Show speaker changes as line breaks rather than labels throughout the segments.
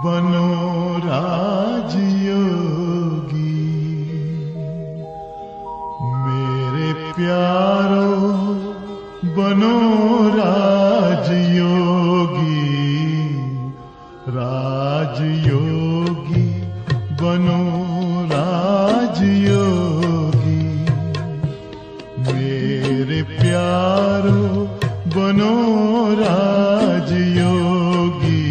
बनो राजयोगी। मेरे प्यारो बनो राजयोगी, राजयोगी बनो राजयोगी। मेरे प्यारो बनो राजयोगी,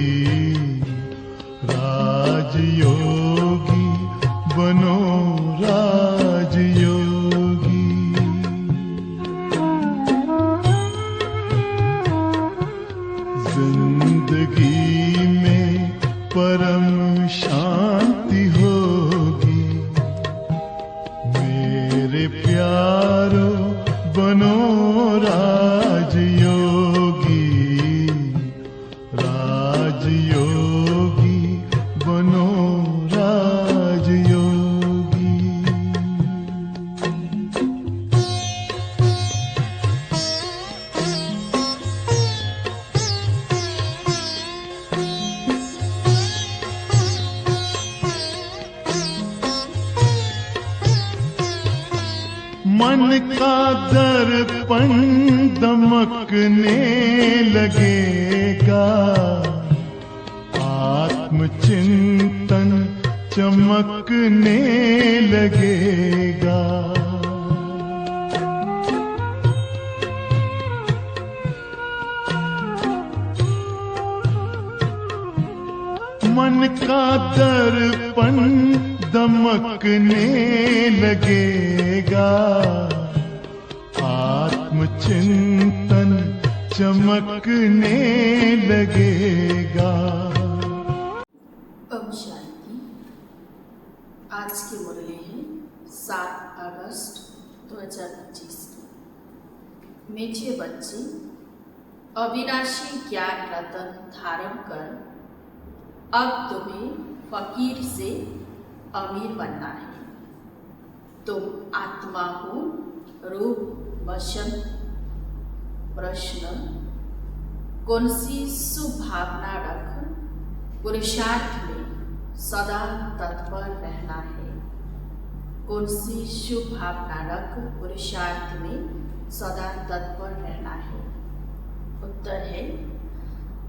राजयोगी बनो राजयोगी। जिंदगी में परम शांति होगी। मेरे प्यारो बनो राजयोगी, राजयोगी बनो राजयोगी। मन का दर्पण दमकने लगेगा, आत्मचिंतन चमकने लगेगा। मन का दर्पण दमकने लगेगा, आत्मचिंतन चमकने लगेगा।
ओम शांति। आज की मुरली है 7 अगस्त 2025 की। मीठे बच्चे, अविनाशी ज्ञान रतन धारण कर अब तुम्हें फकीर से अमीर बनना है। तुम आत्मा हो, रूप वचन प्रश्न कौन सी सुभावना रख पुरुषार्थ में सदा तत्पर रहना है। कौन सी शुभ भावना रख पुरुषार्थ में सदा तत्पर रहना है। उत्तर है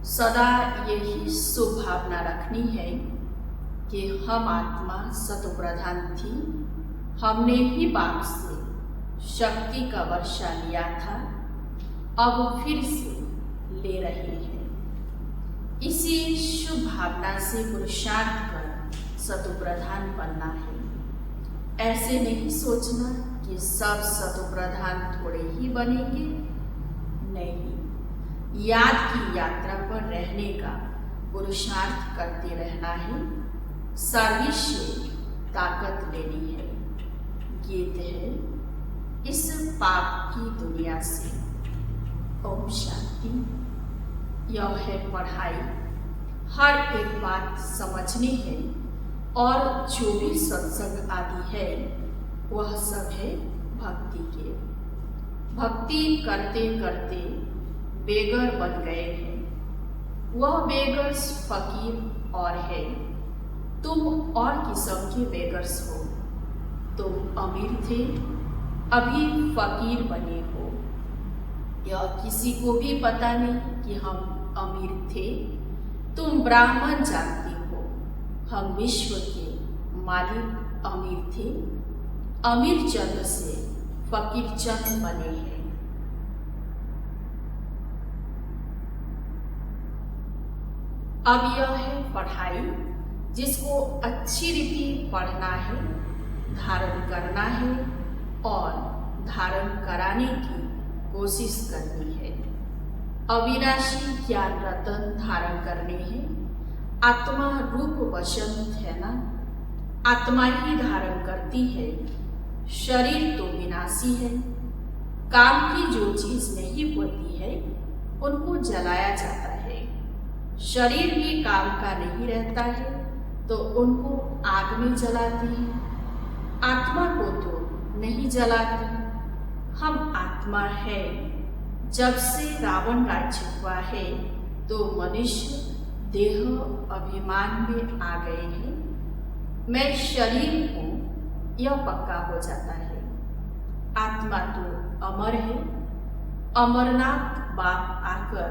सदा यही शुभ भावना रखनी है कि हम आत्मा सतोप्रधान थी, हमने ही बाप से शक्ति का वर्षा लिया था, अब फिर से ले रहे हैं। इसी शुभ भावना से पुरुषार्थ कर सतोप्रधान बनना है। ऐसे नहीं सोचना कि सब सतोप्रधान थोड़े ही बनेंगे, नहीं। याद की यात्रा पर रहने का पुरुषार्थ करते रहना है। सर्विस ताकत लेनी है। गीत है इस पाप की दुनिया से। ओम शांति। यह है पढ़ाई। हर एक बात समझनी है और जो भी सत्संग आदि है वह सब है भक्ति के। भक्ति करते करते बेगर बन गए हैं। वह बेगर्स फकीर और है। तुम और किस्म के बेगर्स हो। तुम अमीर थे, अभी फकीर बने हो। यह किसी को भी पता नहीं कि हम अमीर थे। तुम ब्राह्मण जानती हो, हम विश्व के मालिक अमीर थे। अमीर चंद से फकीर चंद बने हैं। अब यह है पढ़ाई, जिसको अच्छी रीति पढ़ना है, धारण करना है और धारण कराने की कोशिश करनी है। अविनाशी ज्ञान रतन धारण करने हैं। आत्मा रूप वचन है ना, आत्मा ही धारण करती है। शरीर तो विनाशी है। काम की जो चीज नहीं होती है उनको जलाया जाता है। शरीर भी काम का नहीं रहता है तो उनको आग में जलाते हैं। आत्मा को तो नहीं जलाते। हम आत्मा है। जब से रावण राज्य हुआ है तो मनुष्य देह अभिमान में आ गए हैं, मैं शरीर हूँ, यह पक्का हो जाता है। आत्मा तो अमर है। अमरनाथ बाप आकर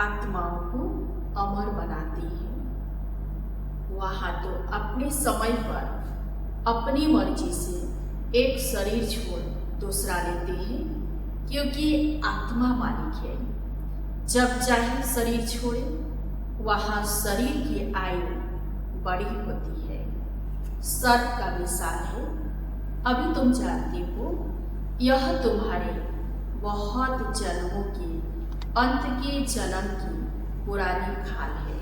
आत्माओं को अमर बनाती है। वहाँ तो अपने समय पर अपनी मर्जी से एक शरीर छोड़ दूसरा लेते हैं, क्योंकि आत्मा मालिक है। जब चाहे शरीर छोड़े, वहाँ शरीर की आयु बड़ी होती है। सर्प का मिसाल है, अभी तुम जानते हो, यह तुम्हारे बहुत जन्मों के अंत के जन्म की पुरानी खाल है।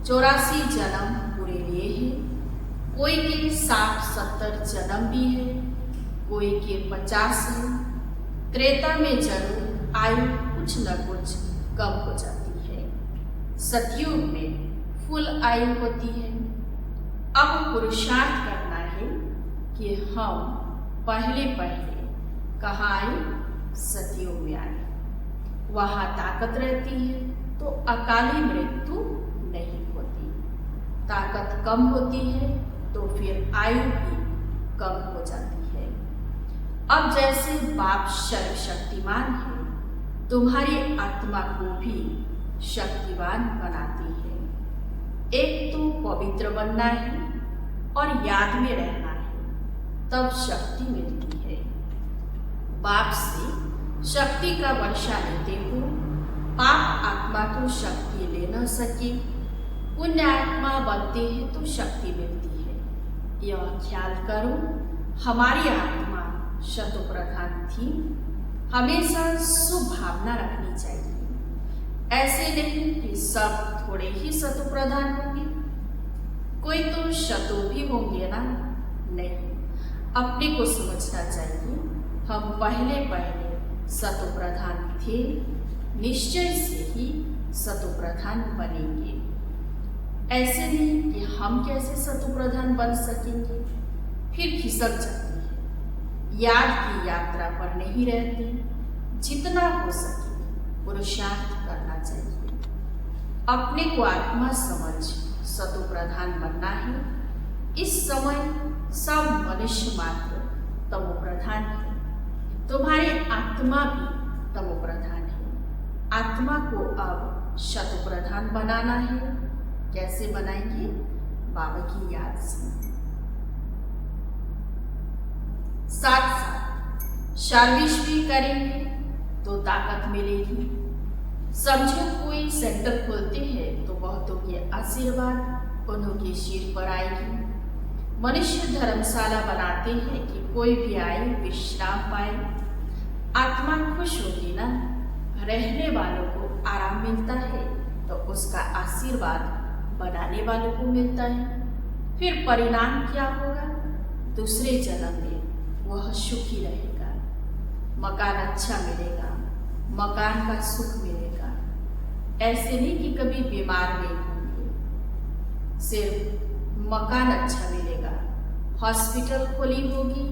84 जन्म पूरे लिए हैं। कोई के 60-70 जन्म भी है, कोई के 50 है। त्रेता में जरूर आयु कुछ न कुछ कम हो जाती है। सतयुग में फुल आयु होती है। अब पुरुषार्थ करना है कि हम पहले कहाँ आए? सतयुग में आए। वहाँ ताकत रहती है तो अकाली मृत्यु नहीं होती। ताकत कम होती है तो फिर आयु भी कम हो जाती है। अब जैसे बाप सर्वशक्तिमान है, तुम्हारी आत्मा को भी शक्तिवान बनाती है। एक तो पवित्र बनना है और याद में रहना है, तब शक्ति मिलती है। बाप से शक्ति का वर्षा लेते हो, पाप आत्मा तो शक्ति ले न सके, पुण्य आत्मा बनते हैं तो शक्ति मिलती है। यह ख्याल करो, हमारी आत्मा शतुप्रधान थी। हमेशा शुभ भावना रखनी चाहिए। ऐसे नहीं कि सब थोड़े ही शतुप्रधान होंगे, कोई तो शतु भी होंगे ना। नहीं, अपने को समझना चाहिए, हम पहले शतुप्रधान थे, निश्चय से ही शतुप्रधान बनेंगे। ऐसे नहीं कि हम कैसे शतुप्रधान बन सकेंगे, फिर खिसक जाते हैं। याद की यात्रा पर नहीं रहते। जितना हो सके पुरुषार्थ करना चाहिए। अपने को आत्मा समझ शतुप्रधान बनना है। इस समय सब मनुष्य मात्र तमोप्रधान है। तुम्हारी आत्मा भी तमोप्रधान है। आत्मा को अब शतुप्रधान बनाना है। कैसे बनाएंगे? बाबा की याद से। साथ साथ सर्विस भी करेंगे तो ताकत मिलेगी। समझो कोई सेंटर खोलते हैं तो बहुतों के आशीर्वाद उन्हों के सिर पर आएगी। मनुष्य धर्मशाला बनाते हैं कि कोई भी आए विश्राम पाए। आत्मा खुश होगी ना। रहने वालों को आराम मिलता है तो उसका आशीर्वाद बनाने वालों को मिलता है। फिर परिणाम क्या होगा? दूसरे जन्म में वह सुखी रहेगा, मकान अच्छा मिलेगा, मकान का सुख मिलेगा। ऐसे नहीं कि कभी बीमार नहीं होंगे, सिर्फ मकान अच्छा मिलेगा। हॉस्पिटल खोली होगी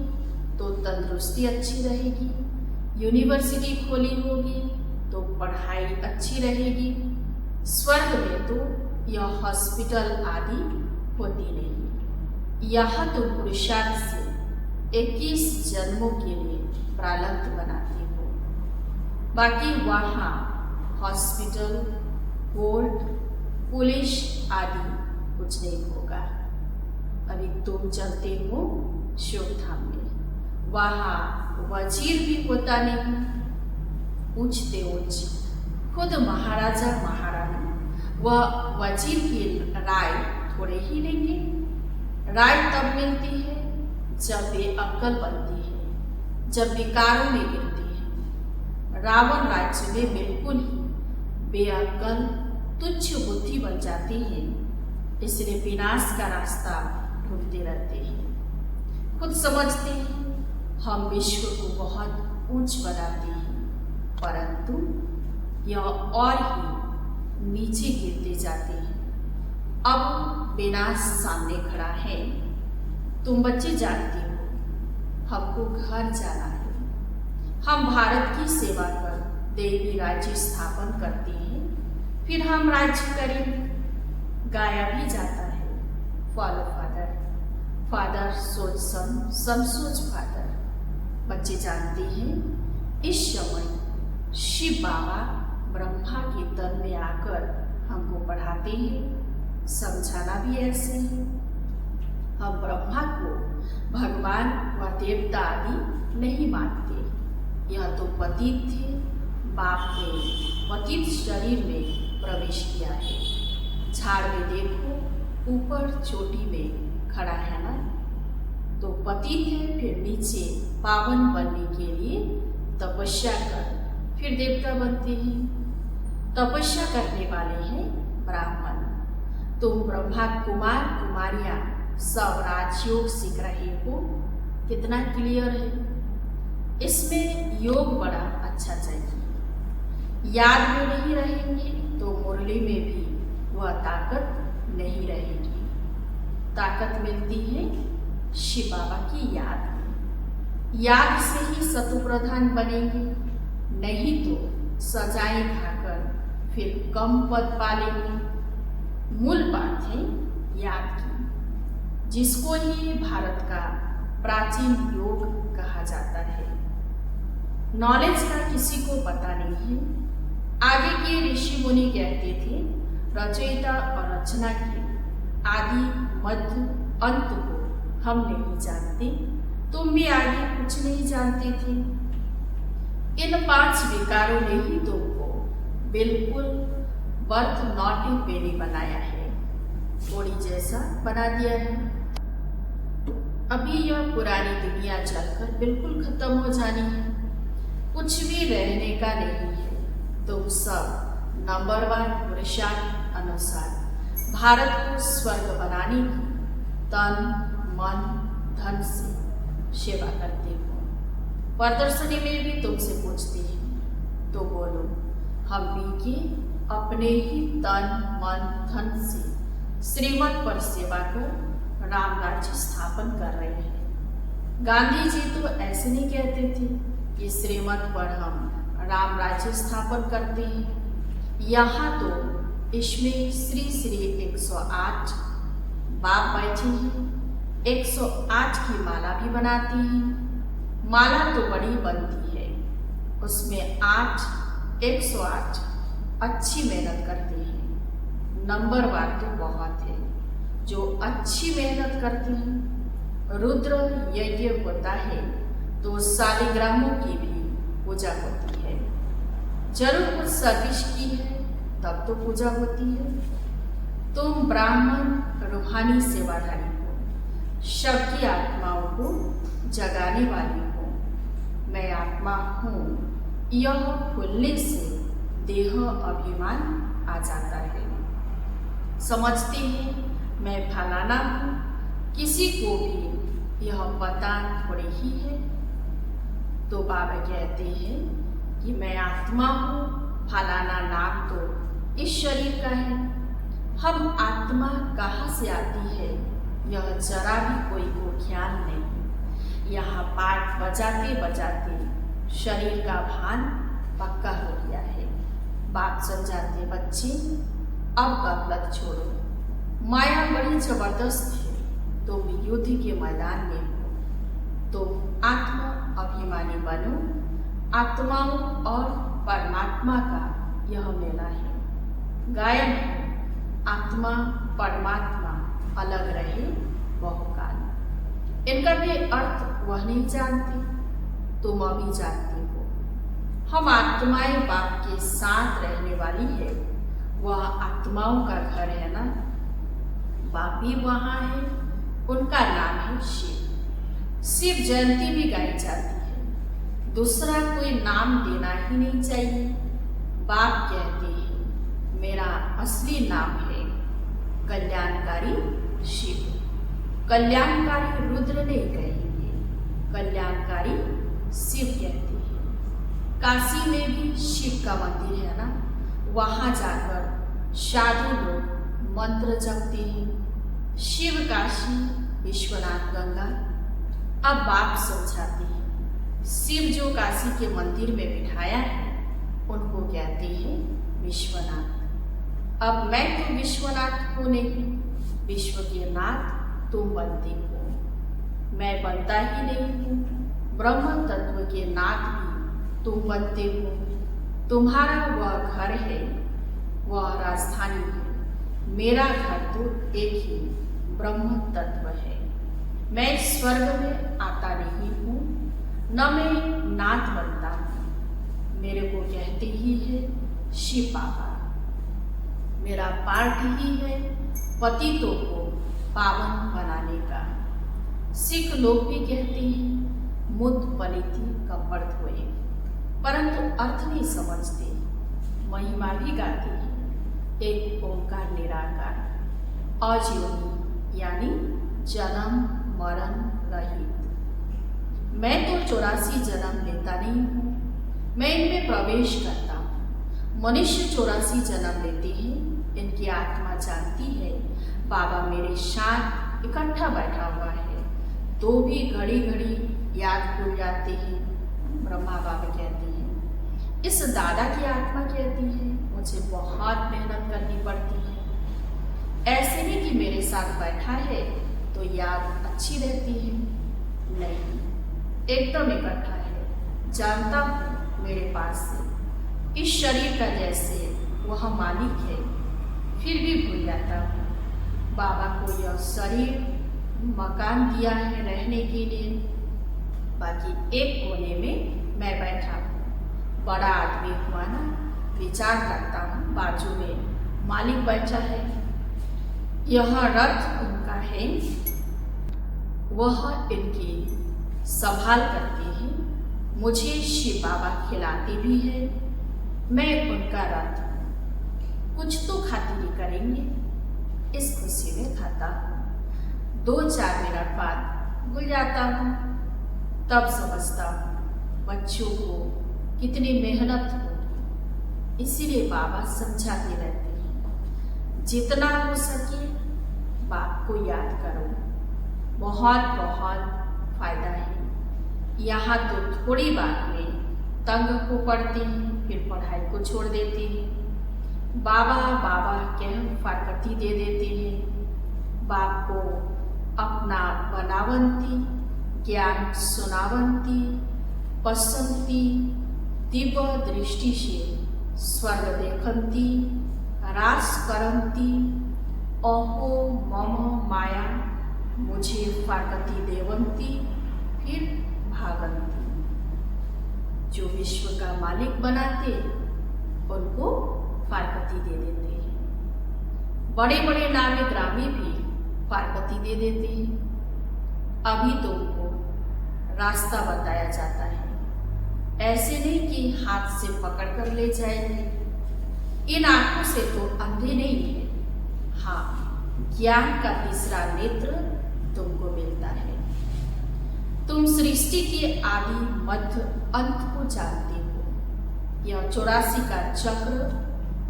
तो तंदुरुस्ती अच्छी रहेगी। यूनिवर्सिटी खोली होगी तो पढ़ाई अच्छी रहेगी। स्वर्ग में तो यह हॉस्पिटल आदि होती नहीं। यहाँ तो पुरुषार्थ से 21 जन्मों के लिए प्रारब्ध बनाते हो। बाकी वहाँ हॉस्पिटल, कोर्ट, पुलिस आदि कुछ नहीं होगा। अभी तुम चलते हो शिवधाम में, वहाँ वजीर भी होता नहीं। पूछते उच्च खुद महाराजा महारानी, वह वजीर की राय थोड़े ही लेंगे। राय तब मिलती है जब बेअक्ल बनती है, जब विकारों में गिरती है। रावण राज्य में बिल्कुल ही बेअक्ल तुच्छ बुद्धि बन जाती है, इसलिए विनाश का रास्ता ढूंढते रहते हैं। खुद समझते हैं हम विश्व को बहुत ऊंच बनाते हैं, परंतु यह और ही नीचे गिरते जाते हैं। अब विनाश सामने खड़ा है। तुम बच्चे जानते हो हमको घर जाना है। हम भारत की सेवा कर देवी राज्य स्थापन करते हैं, फिर हम राज्य करेंगे। गाया भी जाता है, फॉलो फादर, फादर सोच सन, सन सोच फादर। बच्चे जानते हैं इस समय शिव बाबा ब्रह्मा के तन में आकर हमको पढ़ाते हैं। समझाना भी ऐसे है। हम ब्रह्मा को भगवान व देवता आदि नहीं मानते। यह तो पतित थे, बाप ने पतित शरीर में प्रवेश किया है। झाड़ में देखो, ऊपर चोटी में खड़ा है ना, तो पतित है, फिर नीचे पावन बनने के लिए तपस्या कर फिर देवता बनते हैं। तपस्या करने वाले हैं ब्राह्मण। तुम ब्रह्मा कुमार कुमारियां सब राजयोग सीख रहे हो, कितना क्लियर है। इसमें योग बड़ा अच्छा चाहिए। याद में नहीं रहेंगे तो मुरली में भी वह ताकत नहीं रहेगी। ताकत मिलती है शिव बाबा की याद में। याद से ही सतु प्रधान बनेंगे, नहीं तो सजाएं खाकर फिर कम पद पालेंगे। मूल बात है याद की, जिसको ही भारत का प्राचीन योग कहा जाता है। नॉलेज का किसी को पता नहीं है। आगे के ऋषि मुनि कहते थे रचयिता और रचना के आदि मध्य अंत को हम नहीं जानते। तुम भी आगे कुछ नहीं जानते थे। इन 5 विकारों ने ही तुमको बिल्कुल बर्थ नॉट इन बेनी बनाया है, थोड़ी जैसा बना दिया है। अभी यह पुरानी दुनिया चलकर बिल्कुल खत्म हो जानी है, कुछ भी रहने का नहीं है। तुम सब नंबरवार पुरुषार्थ अनुसार भारत को स्वर्ग बनाने की तन मन धन से सेवा करते हो। प्रदर्शनी में भी तुमसे पूछते हैं तो बोलो, हम भी के अपने ही तन मन धन से श्रीमत पर सेवा कर राम राज्य स्थापन कर रहे हैं। गांधी जी तो ऐसे नहीं कहते थे कि श्रीमत पर हम राम राज्य स्थापन करते हैं। यहाँ तो इसमें श्री श्री 108 बाप बैठे हैं, 108 की माला भी बनाती हैं। माला तो बड़ी बनती है, उसमें 108 अच्छी मेहनत करते हैं। नंबरवार तो बहुत है जो अच्छी मेहनत करते हैं। रुद्र यज्ञ होता है तो शालिग्रामों की भी पूजा होती है। जरूर कुछ सर्विस की है तब तो पूजा होती है। तुम ब्राह्मण रूहानी सेवाधारी हो, सबकी आत्माओं को जगाने वाली हो। मैं आत्मा हूँ, यह भूलने से देह अभिमान आ जाता है। समझते हैं मैं फलाना हूँ, किसी को भी यह पता थोड़ी ही है। तो बाबा कहते हैं कि मैं आत्मा हूँ, फलाना नाम तो इस शरीर का है। हम आत्मा कहाँ से आती है यह जरा भी कोई को ख्याल नहीं। यहाँ पाठ बजाते बजाते शरीर का भान पक्का हो गया है। बात समझाते बच्चे, अब गफलत छोड़ो, माया बड़ी जबरदस्त है। तुम युद्ध के मैदान में हो, तुम आत्मा अभिमानी बनो। आत्माओं और परमात्मा का यह मेला है। गायन है, आत्मा परमात्मा अलग रहे बहुकाल। इनका भी अर्थ वह नहीं जानते, तुम अभी जानते हो। हम आत्माएं बाप के साथ रहने वाली है। वह आत्माओं का घर है ना, बाप भी वहाँ है। उनका नाम है शिव। शिव जयंती भी गाई जाती है। दूसरा कोई नाम देना ही नहीं चाहिए। बाप कहते हैं मेरा असली नाम है कल्याणकारी शिव। कल्याणकारी रुद्र नहीं कहेंगे, कल्याणकारी शिव कहते हैं। काशी में भी शिव का मंदिर है ना, वहाँ जाकर साधु लोग मंत्र जपते हैं। शिव काशी, विश्वनाथ गंगा। अब बाप समझाते हैं शिव जो काशी के मंदिर में बिठाया है उनको कहते हैं विश्वनाथ। अब मैं तो विश्वनाथ हूँ नहीं, विश्व के नाथ तुम बनते हो। मैं बनता ही नहीं हूँ, ब्रह्म तत्व के नाथ भी तुम बनते हो। तुम्हारा वह घर है, वह राजधानी है, मेरा घर तो एक ही ब्रह्म तत्व है। मैं स्वर्ग में आता नहीं हूँ, न मैं नाथ बनता हूँ। मेरे को कहते ही है शिव बाबा। मेरा पाठ ही है पतितों को पावन बनाने का। सिख लोग भी कहते हैं मुद पलिति का अर्थ हुए, परंतु अर्थ नहीं समझते। महिमा भी गाते हैं एक ओंकार निराकार, अजीवनी यानी जन्म मरण रहित। मैं तो 84 जन्म लेता नहीं हूँ, मैं इनमें प्रवेश करता हूँ। मनुष्य 84 जन्म लेते हैं, इनकी आत्मा जानती है बाबा मेरे साथ इकट्ठा बैठा हुआ है, तो भी घड़ी घड़ी याद भूल जाते हैं। ब्रह्मा बाबा कहते हैं, इस दादा की आत्मा कहती है मुझे बहुत मेहनत करनी पड़ती है। ऐसे नहीं कि मेरे साथ बैठा है तो याद अच्छी रहती है, नहीं, एकदम इकट्ठा है। जानता हूँ मेरे पास से इस शरीर का जैसे वह मालिक है, फिर भी भूल जाता हूँ। बाबा को यह शरीर मकान दिया है रहने के लिए, बाकी एक कोने में मैं बैठा हूँ। बड़ा आदमी हुआ ना, विचार करता हूँ बाजू में मालिक बैठा है। यह रथ उनका है, वह इनकी संभाल करते हैं। मुझे शिव बाबा खिलाते भी है, मैं उनका रथ हूँ। कुछ तो खातिरी करेंगे, इस खुशी में खाता हूँ। 2-4 मिनट बाद भूल जाता हूँ, तब समझता हूँ बच्चों को कितनी मेहनत होगी। इसीलिए बाबा समझाते रहते हैं जितना हो सके बाप को याद करो, बहुत बहुत फायदा है। यहाँ तो थोड़ी बात में तंग हो पड़ते हैं, फिर पढ़ाई को छोड़ देते हैं। बाबा बाबा कह फारकती दे देते हैं। बाप को अपना बनावंती, ज्ञान सुनावंती, पसंती, दिव्य दृष्टि से स्वर्ग देखंती, रास करंती, अहो मम माया मुझे फारकती देवंती, फिर भागंती। जो विश्व का मालिक बनाते उनको फारकती दे देते हैं। बड़े बड़े नामी ग्रामी भी फारकती दे देते हैं। अभी तो उनको रास्ता बताया जाता है, ऐसे नहीं कि हाथ से पकड़ कर ले जाएंगे। इन आंखों से तो अंधे नहीं है, हाँ, ज्ञान का तीसरा नेत्र तुमको मिलता है। तुम सृष्टि के आदि मध्य अंत को जानते हो। यह 84 का चक्र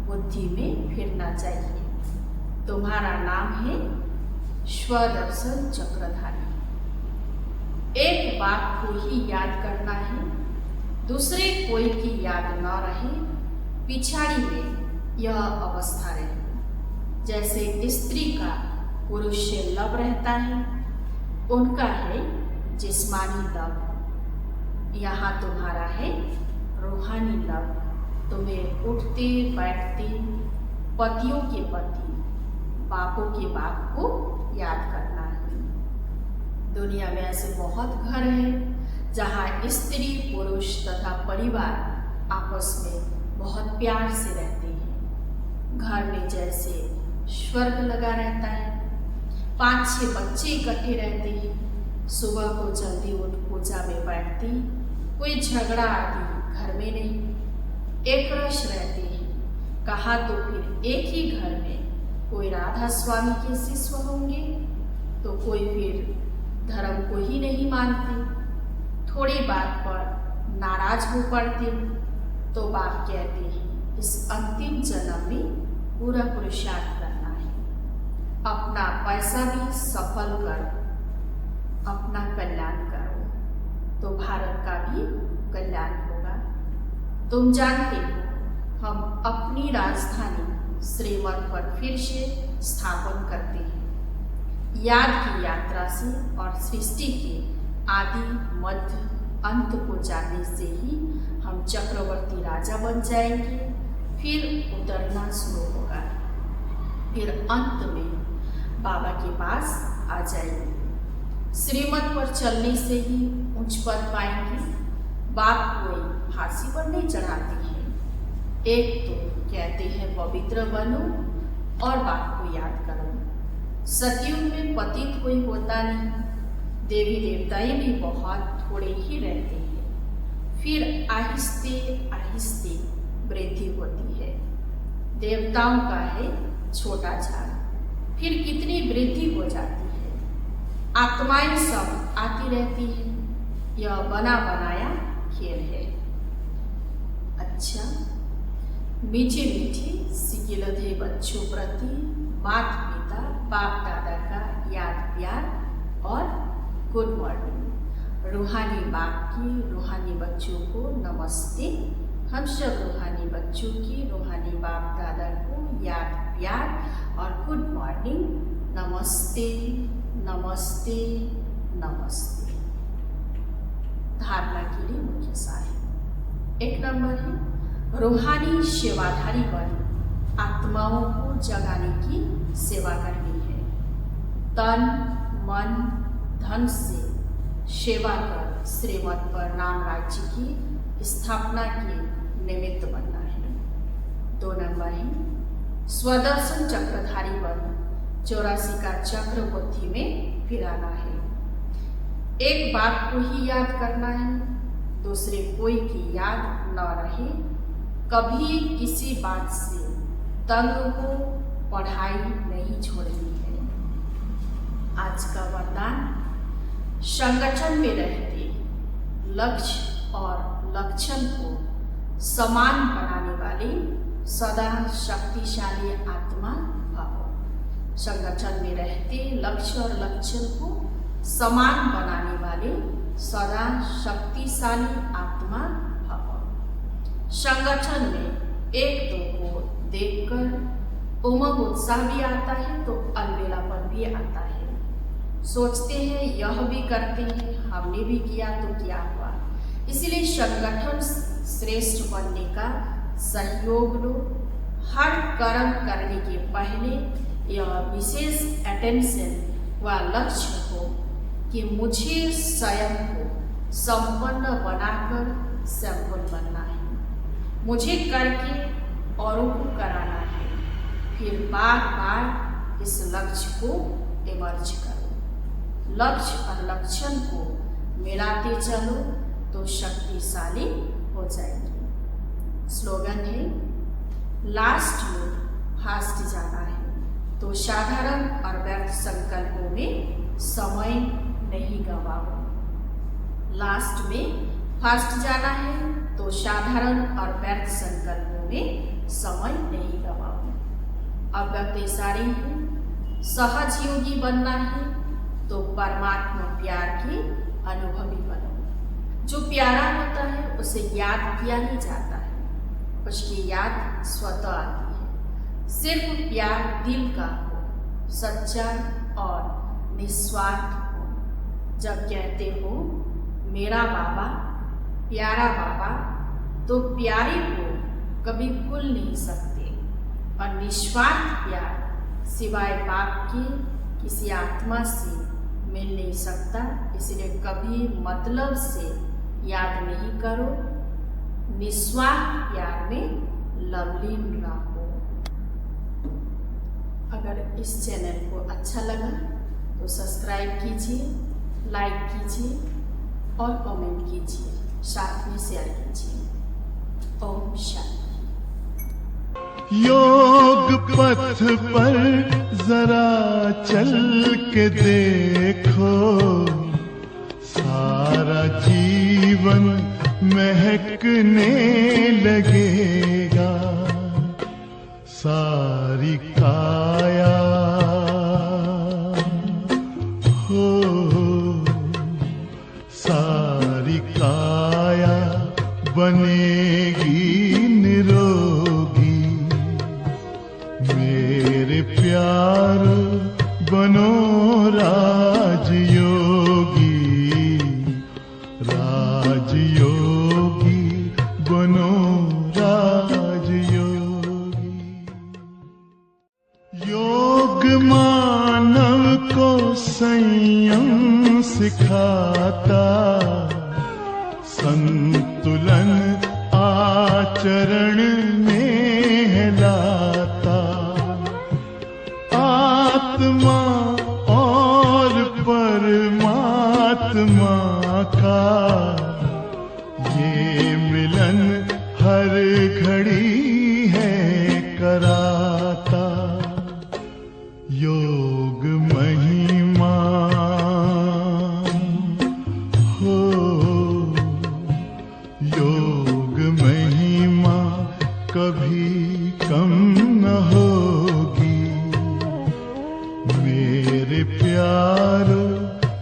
बुद्धि में फिरना चाहिए। तुम्हारा नाम है स्वदर्शन चक्रधारी। एक बात को ही याद करना है, दूसरे कोई की याद न रहे। पिछाड़ी में यह अवस्था रहे। जैसे स्त्री का पुरुष से लव रहता है, उनका है जिस्मानी लव। यहाँ तुम्हारा है रूहानी लव। तुम्हें उठते बैठते पतियों के पति, बापों के बाप को याद करना है। दुनिया में ऐसे बहुत घर हैं जहाँ स्त्री पुरुष तथा परिवार आपस में बहुत प्यार से रहते हैं। घर में जैसे स्वर्ग लगा रहता है। 5-6 बच्चे इकट्ठे रहते हैं। सुबह को जल्दी उठ पूजा में बैठते, कोई झगड़ा आदि घर में नहीं, एक रस रहते हैं। कहा तो फिर एक ही घर में कोई राधा स्वामी के शिष्य होंगे, तो कोई फिर धर्म को ही नहीं मानते। थोड़ी बात पर नाराज हो पड़ते, तो बाप कहते हैं इस अंतिम जन्म में पूरा पुरुषार्थ करना है। अपना पैसा भी सफल कर अपना कल्याण करो, तो भारत का भी कल्याण होगा। तुम जानते हो हम अपनी राजधानी श्रीमत पर फिर से स्थापन करते हैं। याद की यात्रा से और सृष्टि के आदि मध्य अंत को जानने से ही हम चक्रवर्ती राजा बन जाएंगे। फिर उतरना शुरू होगा, फिर अंत में बाबा के पास आ जाएंगे। श्रीमत पर चलने से ही उच्च पद पाएंगे। बाप कोई फांसी पर नहीं चढ़ाते हैं। एक तो कहते हैं पवित्र बनो और बाप को याद करो। सतयुग में पतित कोई होता नहीं, देवी देवताएं भी बहुत थोड़े ही रहते हैं। फिर आहिस्ते आहिस्ते वृद्धि होती है। देवताओं का है छोटा झाड़, फिर कितनी वृद्धि हो जाती है। आत्माएं सब आती रहती है। यह बना बनाया खेल है। अच्छा, मीठे मीठे सिकिलधे बच्चों प्रति माता पिता बाप दादा का याद प्यार और गुड मॉर्निंग। रूहानी बाप की रूहानी बच्चों को नमस्ते। हम सब रूहानी बच्चों की रूहानी बाप दादा को याद प्यार और गुड मॉर्निंग। नमस्ते नमस्ते नमस्ते। धारणा के लिए मुख्य सार। 1 नंबर है रूहानी सेवाधारी बन आत्माओं को जगाने की सेवा करनी है। तन मन धन से सेवा कर श्रीमत पर राम राज्य की स्थापना के निमित्त बनना है। 2 नंबर है स्वदर्शन चक्रधारी बन 84 का चक्र बुद्धि में फिराना है। एक बात को ही याद करना है, दूसरे कोई की याद न रहे। कभी किसी बात से तंग को पढ़ाई नहीं छोड़नी है। आज का वरदान, संगठन में रहते लक्ष्य और लक्षण को समान बनाने वाले सदा शक्तिशाली आत्मा भव। संगठन में रहते लक्ष्य और लक्षण को समान बनाने वाले सदा शक्तिशाली आत्मा भव। संगठन में एक दो को देखकर उमंग उत्साह भी आता है तो अलबेलापन भी आता है। सोचते हैं यह भी करते हैं, हमने भी किया तो क्या हुआ। इसीलिए संगठन श्रेष्ठ बनने का सहयोग लो। हर कर्म करने के पहले यह विशेष अटेंशन व लक्ष्य हो कि मुझे स्वयं को संपन्न बनाकर संपन्न बनना है। मुझे करके औरों को कराना है। फिर बार बार इस लक्ष्य को इमर्ज करो। लक्ष्य और लक्षण को मिलाते चलो तो शक्तिशाली हो जाएगी। स्लोगन है, लास्ट में फास्ट जाना है तो साधारण और व्यर्थ संकल्पों में समय नहीं गंवाओ। लास्ट में फास्ट जाना है तो साधारण और व्यर्थ संकल्पों में समय नहीं गंवाओ। अव्यक्त इशारे हैं, सहज योगी बनना है तो परमात्मा प्यार के अनुभवी बनो। जो प्यारा होता है उसे याद किया नहीं जाता है, उसकी याद स्वतः आती है। सिर्फ प्यार दिल का हो, सच्चा और निस्वार्थ हो। जब कहते हो मेरा बाबा प्यारा बाबा, तो प्यारे को कभी भूल नहीं सकते। और निस्वार्थ प्यार सिवाय बाप के किसी आत्मा से मिल नहीं सकता। इसलिए कभी मतलब से याद नहीं करो। निस्वार्थ प्यार में लवलीन रहो। अगर इस चैनल को अच्छा लगा तो सब्सक्राइब कीजिए, लाइक कीजिए और कमेंट कीजिए, साथ में शेयर कीजिए। ओम शांति।
योग पथ पर जरा चल के देखो, सारा जीवन महकने लगेगा। सारी काया हो, सारी काया बनेगी निरोगी। प्यारो बनो राजयोगी, राजयोगी बनो राजयोगी। योग मानव को संयम सिखाता, संतुलन आचरण में लाता। आत्मा और परमात्मा का ये मिलन हर घड़ी है कराता। योग महिमा हो, योग महिमा कभी कम न होगी। मेरे प्यारो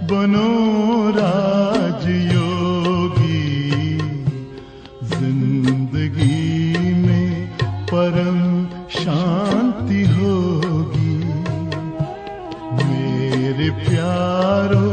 बनो राजयोगी, जिंदगी में परम शांति होगी। मेरे प्यारो